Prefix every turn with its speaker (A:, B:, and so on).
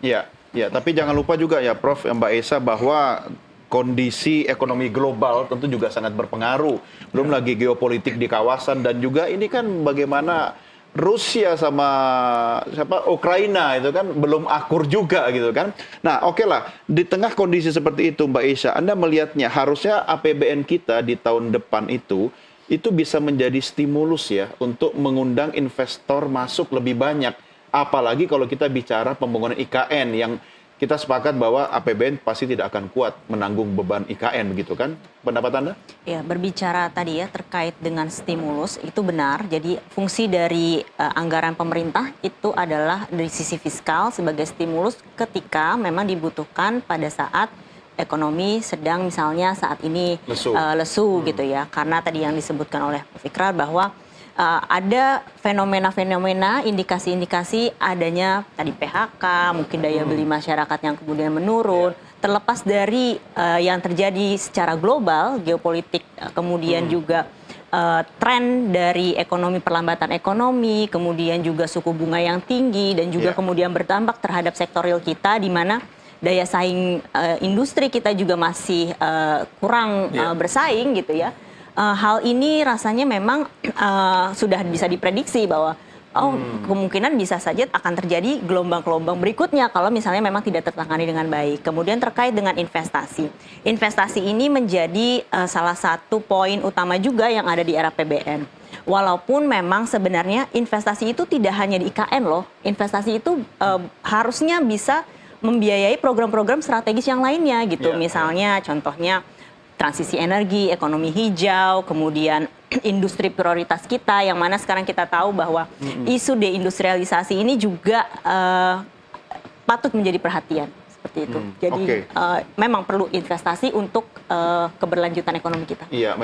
A: Ya, ya, tapi jangan lupa juga ya Prof, Mbak Esa, bahwa kondisi ekonomi global tentu juga sangat berpengaruh. Belum lagi geopolitik di kawasan dan juga ini kan bagaimana Rusia sama siapa Ukraina itu kan belum akur juga gitu kan. Nah, oke lah, di tengah kondisi seperti itu Mbak Esa, Anda melihatnya harusnya APBN kita di tahun depan itu bisa menjadi stimulus ya untuk mengundang investor masuk lebih banyak. Apalagi kalau kita bicara pembangunan IKN yang kita sepakat bahwa APBN pasti tidak akan kuat menanggung beban IKN, begitu kan? Pendapat Anda?
B: Ya, berbicara tadi ya terkait dengan stimulus itu benar. Jadi fungsi dari anggaran pemerintah itu adalah dari sisi fiskal sebagai stimulus ketika memang dibutuhkan pada saat ekonomi sedang misalnya saat ini lesu gitu ya. Karena tadi yang disebutkan oleh Prof. Ikrar bahwa ada fenomena-fenomena, indikasi-indikasi adanya tadi PHK, mungkin daya beli masyarakat yang kemudian menurun, terlepas dari yang terjadi secara global, geopolitik, kemudian juga tren dari ekonomi, perlambatan ekonomi, kemudian juga suku bunga yang tinggi, dan juga kemudian berdampak terhadap sektor real kita, di mana daya saing industri kita juga masih kurang bersaing gitu ya. Hal ini rasanya memang sudah bisa diprediksi bahwa kemungkinan bisa saja akan terjadi gelombang-gelombang berikutnya kalau misalnya memang tidak tertangani dengan baik. Kemudian terkait dengan investasi. Investasi ini menjadi salah satu poin utama juga yang ada di era PBN. Walaupun memang sebenarnya investasi itu tidak hanya di IKN loh. Investasi itu harusnya bisa membiayai program-program strategis yang lainnya gitu. Misalnya contohnya transisi energi, ekonomi hijau, kemudian industri prioritas kita, yang mana sekarang kita tahu bahwa isu deindustrialisasi ini juga patut menjadi perhatian seperti itu. Jadi memang perlu investasi untuk keberlanjutan ekonomi kita.